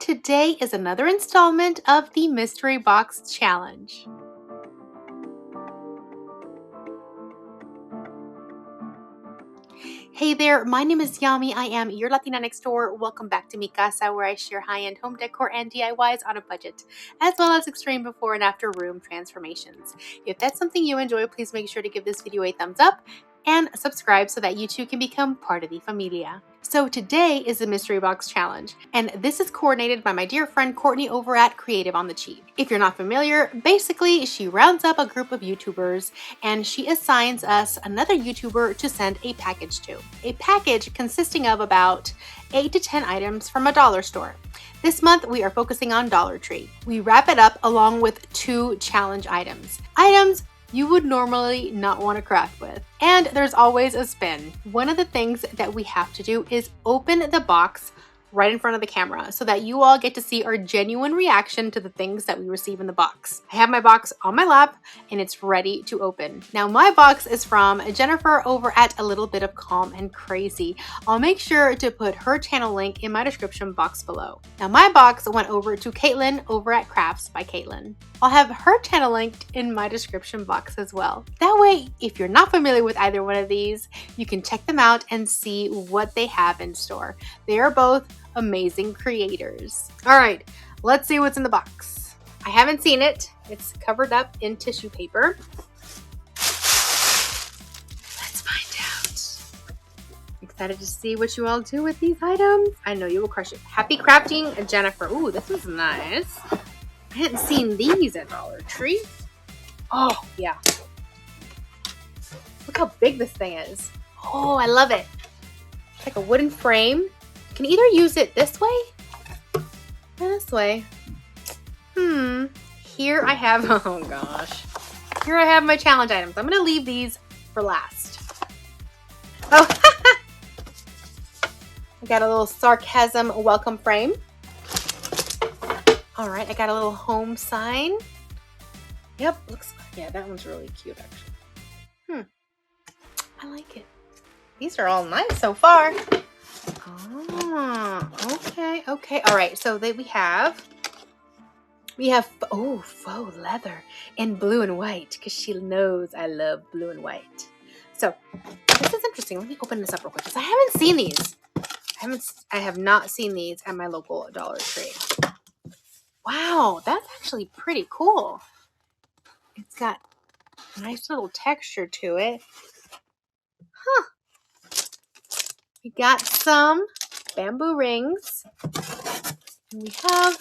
today is another installment of the Mystery Box Challenge. Hey there, my name is Yami. I am your Latina next door. Welcome back to Mi Casa, where I share high-end home decor and DIYs on a budget, as well as extreme before and after room transformations. If that's something you enjoy, please make sure to give this video a thumbs up and subscribe so that you too can become part of the Familia. So today is the Mystery Box Challenge, and this is coordinated by my dear friend Courtney over at Creative on the Cheap. If you're not familiar, basically she rounds up a group of YouTubers and she assigns us another YouTuber to send a package to. A package consisting of about 8 to 10 items from a dollar store. This month we are focusing on Dollar Tree. We wrap it up along with 2 challenge items. Items you would normally not want to craft with. And there's always a spin. One of the things that we have to do is open the box right in front of the camera so that you all get to see our genuine reaction to the things that we receive in the box. I have my box on my lap and it's ready to open. Now my box is from Jennifer over at A Little Bit of Calm and Crazy. I'll make sure to put her channel link in my description box below. Now my box went over to Caitlin over at Crafts by Caitlin. I'll have her channel linked in my description box as well. That way, if you're not familiar with either one of these, you can check them out and see what they have in store. They are both amazing creators. All right, let's see what's in the box. I haven't seen it. It's covered up in tissue paper. Let's find out. Excited to see what you all do with these items. I know you will crush it. Happy crafting, Jennifer. Ooh, this is nice. I hadn't seen these at Dollar Tree. Oh, yeah. Look how big this thing is. Oh, I love it. It's like a wooden frame. You can either use it this way or this way. Here I have, oh gosh. Here I have my challenge items. I'm going to leave these for last. Oh, I got a little sarcasm welcome frame. All right, I got a little home sign. Yep, looks, yeah, that one's really cute actually. I like it. These are all nice so far. Oh, okay. All right, so we have, oh, faux leather in blue and white because she knows I love blue and white. So this is interesting. Let me open this up real quick because I haven't seen these. I have not seen these at my local Dollar Tree. Wow, that's actually pretty cool. It's got a nice little texture to it. Huh. We got some bamboo rings. And we have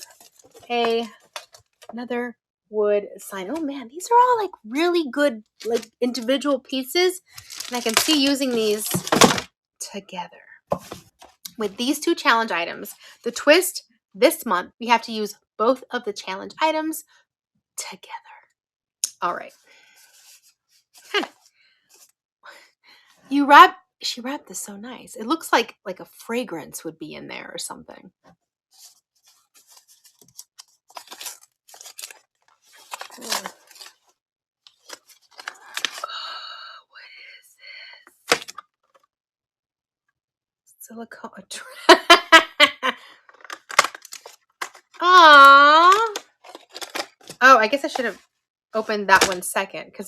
another wood sign. Oh man, these are all like really good, like individual pieces. And I can see using these together. With these 2 challenge items, the twist this month, we have to use both of the challenge items together. All right. She wrapped this so nice. It looks like a fragrance would be in there or something. Oh, what is this? Silicone. Aww. Oh, I guess I should have opened that one second because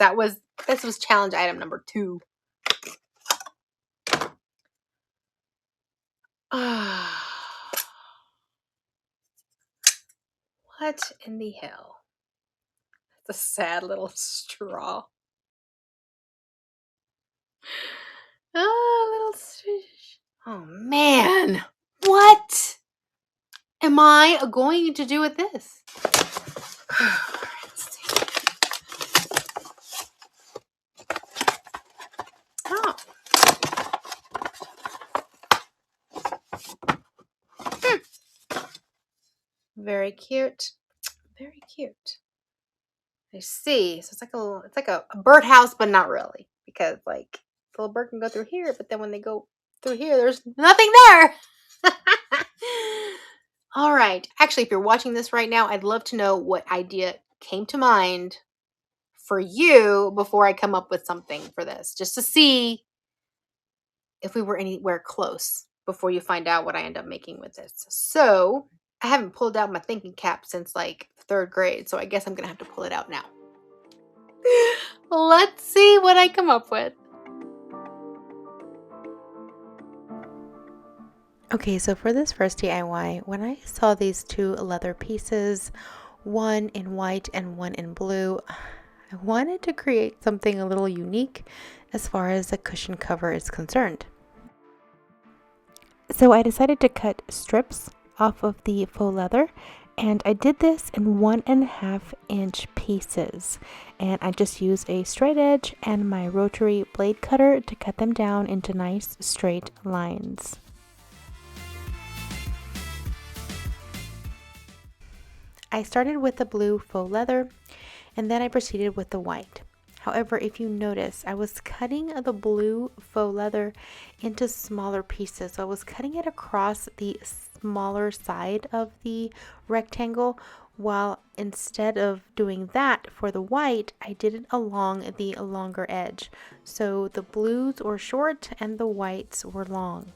this was challenge item number 2. What in the hell? It's a sad little straw. Oh, oh man. What am I going to do with this? Let's see. Oh. Very cute. Very cute. I see. So it's like a birdhouse, but not really. Because like the little bird can go through here, but then when they go through here, there's nothing there. All right. Actually, if you're watching this right now, I'd love to know what idea came to mind for you before I come up with something for this, just to see if we were anywhere close before you find out what I end up making with this. So I haven't pulled out my thinking cap since like 3rd grade, so I guess I'm gonna have to pull it out now. Let's see what I come up with. Okay, so for this first DIY, when I saw these 2 leather pieces, one in white and one in blue, I wanted to create something a little unique as far as the cushion cover is concerned. So I decided to cut strips off of the faux leather, and I did this in 1.5 inch pieces, and I just used a straight edge and my rotary blade cutter to cut them down into nice straight lines. I started with the blue faux leather, and then I proceeded with the white. However, if you notice, I was cutting the blue faux leather into smaller pieces. So I was cutting it across the smaller side of the rectangle, while instead of doing that for the white, I did it along the longer edge. So the blues were short and the whites were long.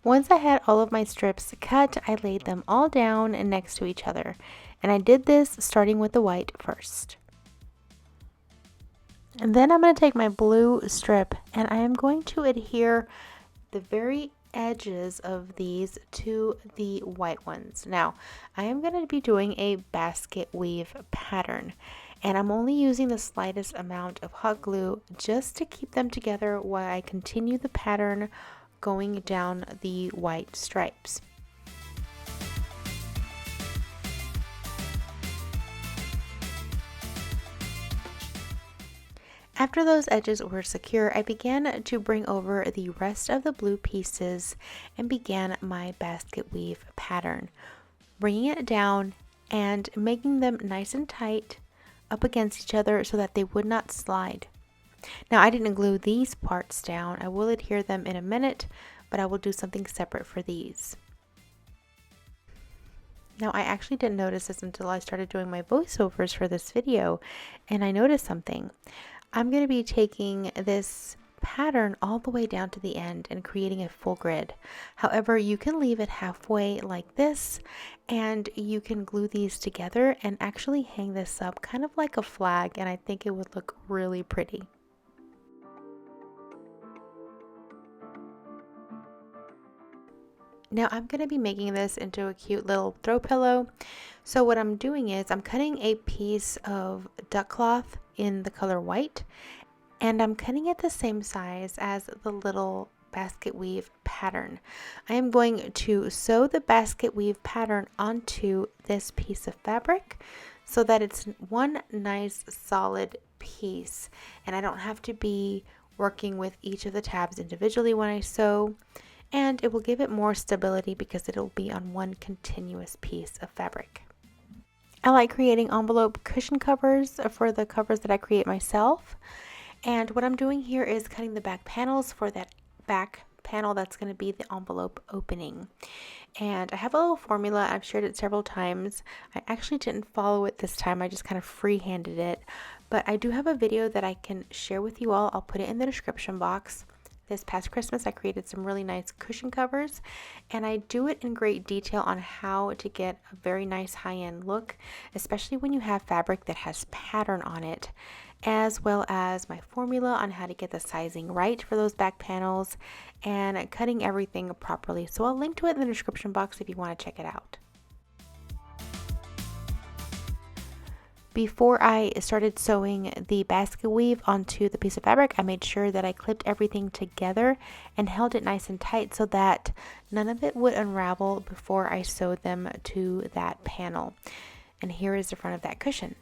Once I had all of my strips cut, I laid them all down next to each other, and I did this starting with the white first. And then I'm going to take my blue strip and I am going to adhere the very edges of these to the white ones. Now, I am going to be doing a basket weave pattern, and I'm only using the slightest amount of hot glue just to keep them together while I continue the pattern going down the white stripes. After those edges were secure, I began to bring over the rest of the blue pieces and began my basket weave pattern, bringing it down and making them nice and tight up against each other so that they would not slide. Now, I didn't glue these parts down. I will adhere them in a minute, but I will do something separate for these. Now, I actually didn't notice this until I started doing my voiceovers for this video, and I noticed something. I'm going to be taking this pattern all the way down to the end and creating a full grid. However, you can leave it halfway like this, and you can glue these together and actually hang this up kind of like a flag, and I think it would look really pretty. Now I'm going to be making this into a cute little throw pillow. So what I'm doing is I'm cutting a piece of duck cloth in the color white, and I'm cutting it the same size as the little basket weave pattern. I am going to sew the basket weave pattern onto this piece of fabric so that it's one nice solid piece, and I don't have to be working with each of the tabs individually when I sew. And it will give it more stability because it'll be on one continuous piece of fabric. I like creating envelope cushion covers for the covers that I create myself. And what I'm doing here is cutting the back panels for that back panel that's going to be the envelope opening. And I have a little formula. I've shared it several times. I actually didn't follow it this time. I just kind of freehanded it. But I do have a video that I can share with you all. I'll put it in the description box. This past Christmas, I created some really nice cushion covers, and I do it in great detail on how to get a very nice high-end look, especially when you have fabric that has pattern on it, as well as my formula on how to get the sizing right for those back panels and cutting everything properly. So I'll link to it in the description box if you want to check it out. Before I started sewing the basket weave onto the piece of fabric, I made sure that I clipped everything together and held it nice and tight so that none of it would unravel before I sewed them to that panel. And here is the front of that cushion.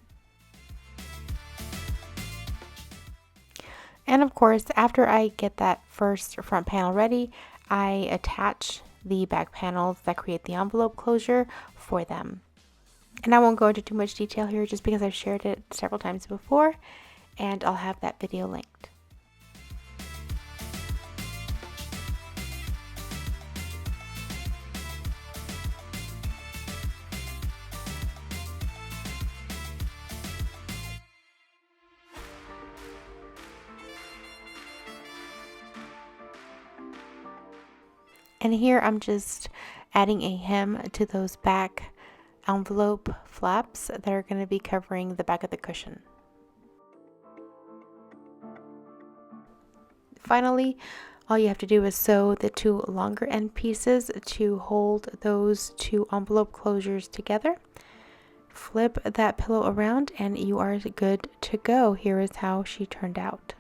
And of course, after I get that first front panel ready, I attach the back panels that create the envelope closure for them. And I won't go into too much detail here just because I've shared it several times before, and I'll have that video linked. And here I'm just adding a hem to those back envelope flaps that are going to be covering the back of the cushion. Finally, all you have to do is sew the two longer end pieces to hold those two envelope closures together. Flip that pillow around and you are good to go. Here is how she turned out.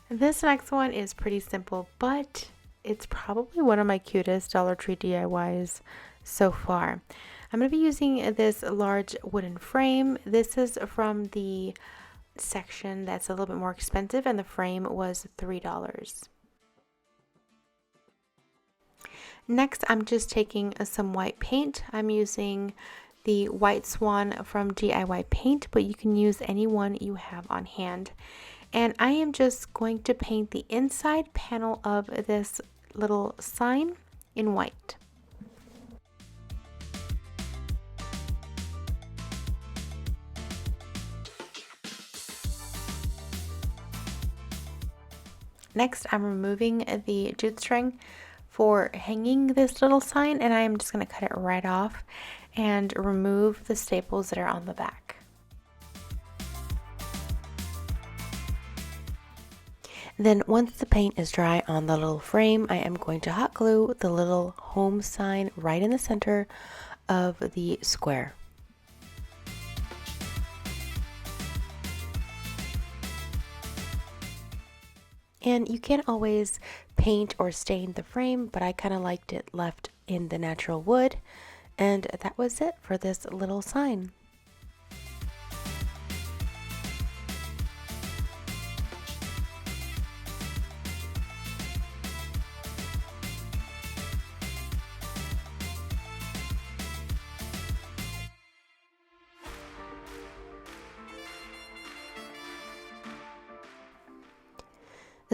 This next one is pretty simple, but it's probably one of my cutest Dollar Tree DIYs so far. I'm going to be using this large wooden frame. This is from the section that's a little bit more expensive, and the frame was $3. Next, I'm just taking some white paint. I'm using the White Swan from DIY Paint, but you can use any one you have on hand. And I am just going to paint the inside panel of this little sign in white. Next, I'm removing the jute string for hanging this little sign, and I am just going to cut it right off and remove the staples that are on the back. Then once the paint is dry on the little frame, I am going to hot glue the little home sign right in the center of the square. And you can't always paint or stain the frame, but I kind of liked it left in the natural wood. And that was it for this little sign.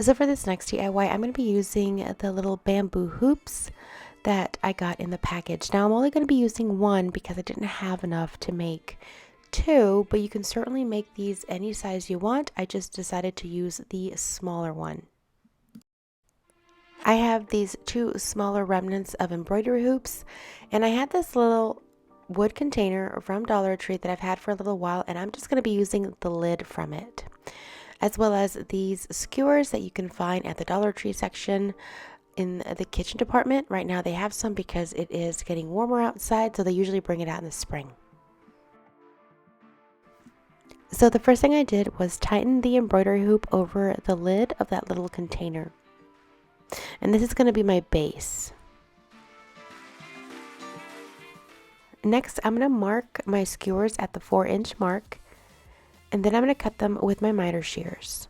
So for this next DIY, I'm going to be using the little bamboo hoops that I got in the package. Now I'm only going to be using one because I didn't have enough to make two, but you can certainly make these any size you want. I just decided to use the smaller one. I have these two smaller remnants of embroidery hoops, and I had this little wood container from Dollar Tree that I've had for a little while, and I'm just going to be using the lid from it, as well as these skewers that you can find at the Dollar Tree section in the kitchen department. Right now they have some because it is getting warmer outside, so they usually bring it out in the spring. So the first thing I did was tighten the embroidery hoop over the lid of that little container. And this is going to be my base. Next, I'm going to mark my skewers at the 4-inch mark, and then I'm going to cut them with my miter shears.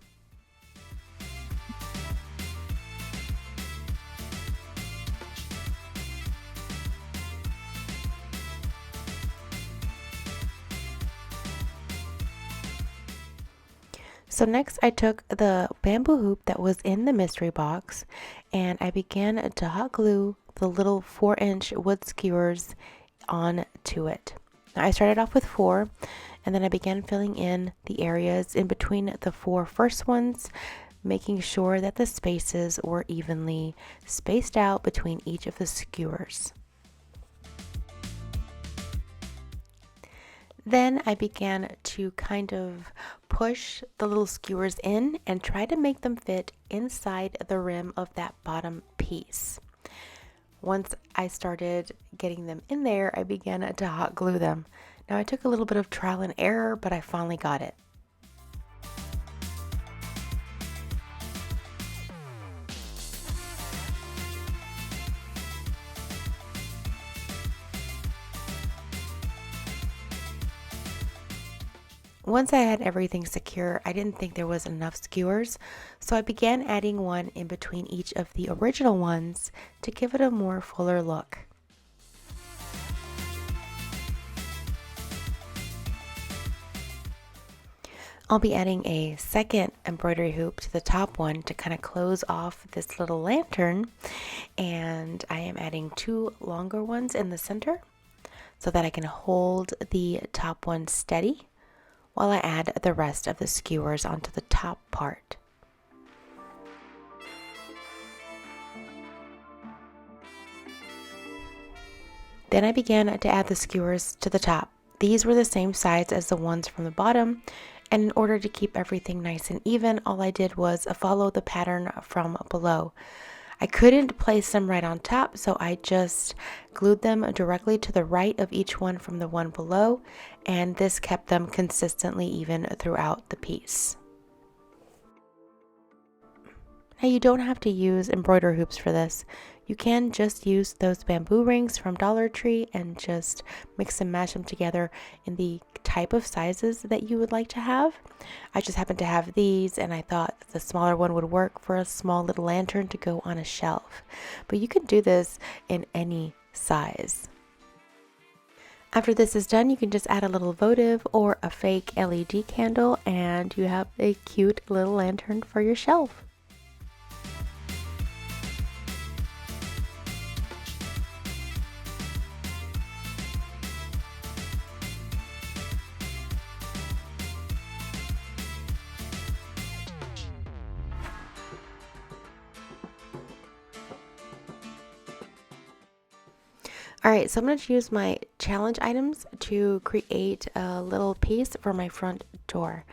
So next I took the bamboo hoop that was in the mystery box and I began to hot glue the little 4-inch wood skewers onto it. Now I started off with 4, and then I began filling in the areas in between the 4 first ones, making sure that the spaces were evenly spaced out between each of the skewers. Then I began to kind of push the little skewers in and try to make them fit inside the rim of that bottom piece. Once I started getting them in there, I began to hot glue them. Now I took a little bit of trial and error, but I finally got it. Once I had everything secure, I didn't think there was enough skewers, so I began adding one in between each of the original ones to give it a more fuller look. I'll be adding a second embroidery hoop to the top one to kind of close off this little lantern, and I am adding 2 longer ones in the center so that I can hold the top one steady while I add the rest of the skewers onto the top part. Then I began to add the skewers to the top. These were the same size as the ones from the bottom, and in order to keep everything nice and even, all I did was follow the pattern from below. I couldn't place them right on top, so I just glued them directly to the right of each one from the one below, and this kept them consistently even throughout the piece. Now you don't have to use embroidery hoops for this. You can just use those bamboo rings from Dollar Tree and just mix and match them together in the type of sizes that you would like to have. I just happen to have these, and I thought the smaller one would work for a small little lantern to go on a shelf. But you can do this in any size. After this is done, you can just add a little votive or a fake LED candle, and you have a cute little lantern for your shelf. Alright, so I'm going to use my challenge items to create a little piece for my front door.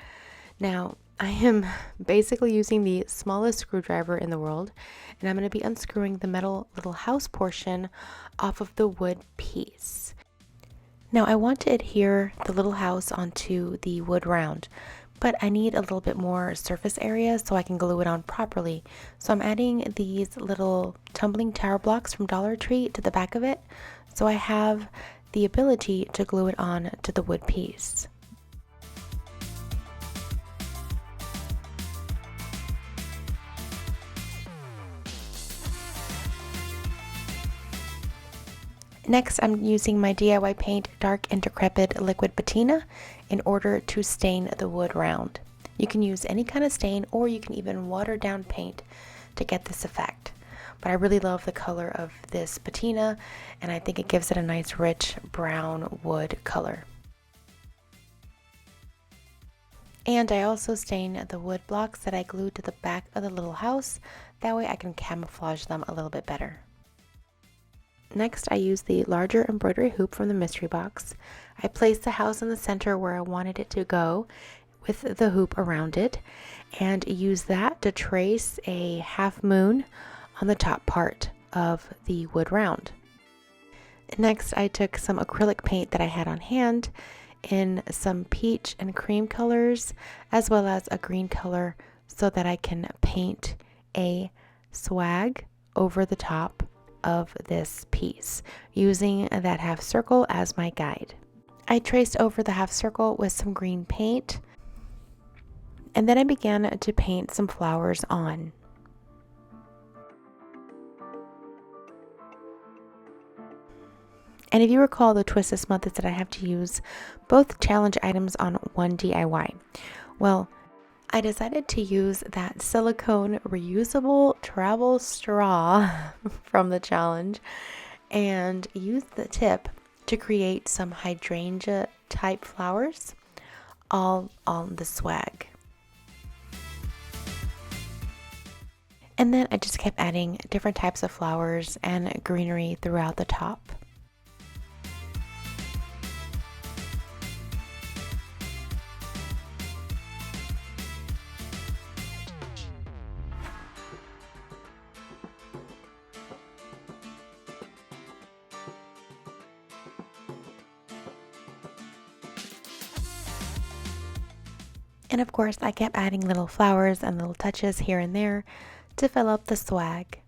Now, I am basically using the smallest screwdriver in the world, and I'm going to be unscrewing the metal little house portion off of the wood piece. Now, I want to adhere the little house onto the wood round, but I need a little bit more surface area so I can glue it on properly. So I'm adding these little tumbling tower blocks from Dollar Tree to the back of it, so I have the ability to glue it on to the wood piece. Next, I'm using my DIY paint Dark and Decrepit Liquid Patina in order to stain the wood round. You can use any kind of stain, or you can even water down paint to get this effect. But I really love the color of this patina, and I think it gives it a nice rich brown wood color. And I also stain the wood blocks that I glued to the back of the little house. That way I can camouflage them a little bit better. Next, I use the larger embroidery hoop from the mystery box. I placed the house in the center where I wanted it to go with the hoop around it, and use that to trace a half moon on the top part of the wood round. Next, I took some acrylic paint that I had on hand in some peach and cream colors, as well as a green color, so that I can paint a swag over the top of this piece, using that half circle as my guide. I traced over the half circle with some green paint, and then I began to paint some flowers on. And if you recall, the twist this month is that I have to use both challenge items on one DIY. Well, I decided to use that silicone reusable travel straw from the challenge and use the tip to create some hydrangea type flowers all on the swag. And then I just kept adding different types of flowers and greenery throughout the top. And of course, I kept adding little flowers and little touches here and there to fill up the swag.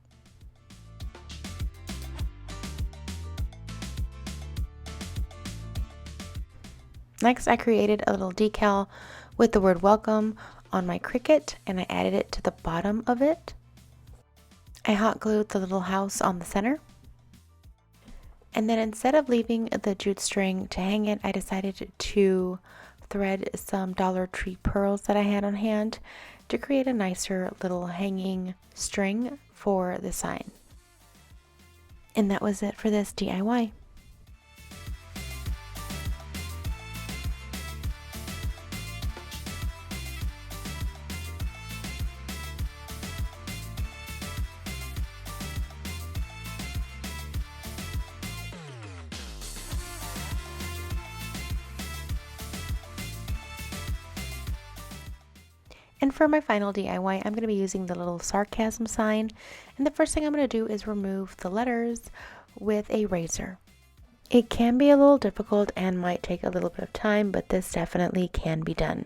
Next, I created a little decal with the word welcome on my Cricut, and I added it to the bottom of it. I hot glued the little house on the center. And then instead of leaving the jute string to hang it, I decided to thread some Dollar Tree pearls that I had on hand to create a nicer little hanging string for the sign. And that was it for this DIY. And for my final DIY, I'm going to be using the little sarcasm sign. And the first thing I'm going to do is remove the letters with a razor. It can be a little difficult and might take a little bit of time, but this definitely can be done.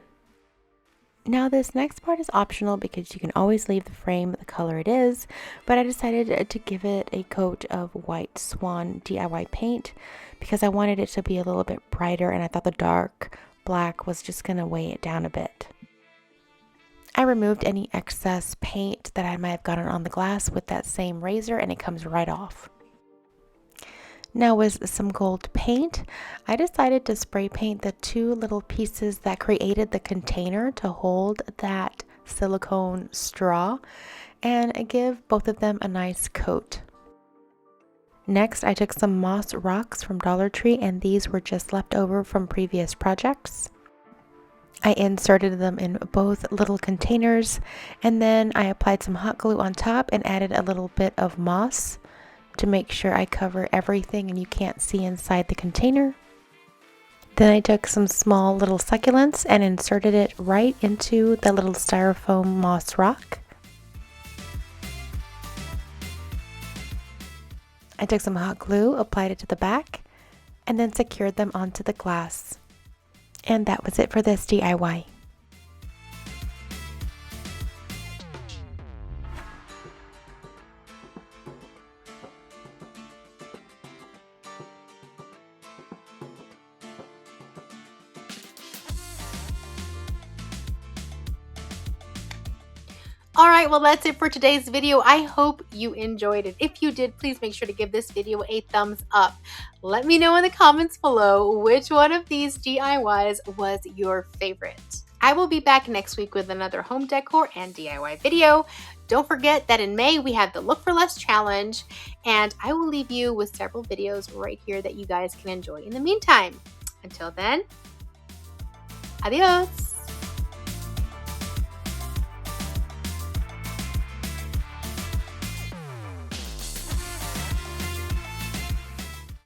Now this next part is optional because you can always leave the frame the color it is, but I decided to give it a coat of white swan DIY paint because I wanted it to be a little bit brighter, and I thought the dark black was just going to weigh it down a bit. I removed any excess paint that I might have gotten on the glass with that same razor, and it comes right off. Now with some gold paint, I decided to spray paint the two little pieces that created the container to hold that silicone straw and give both of them a nice coat. Next, I took some moss rocks from Dollar Tree, and these were just left over from previous projects. I inserted them in both little containers, and then I applied some hot glue on top and added a little bit of moss to make sure I cover everything and you can't see inside the container. Then I took some small little succulents and inserted it right into the little styrofoam moss rock. I took some hot glue, applied it to the back, and then secured them onto the glass. And that was it for this DIY. All right, well, that's it for today's video. I hope you enjoyed it. If you did, please make sure to give this video a thumbs up. Let me know in the comments below which one of these DIYs was your favorite. I will be back next week with another home decor and DIY video. Don't forget that in May, we have the Look for Less challenge, and I will leave you with several videos right here that you guys can enjoy in the meantime. Until then, adios.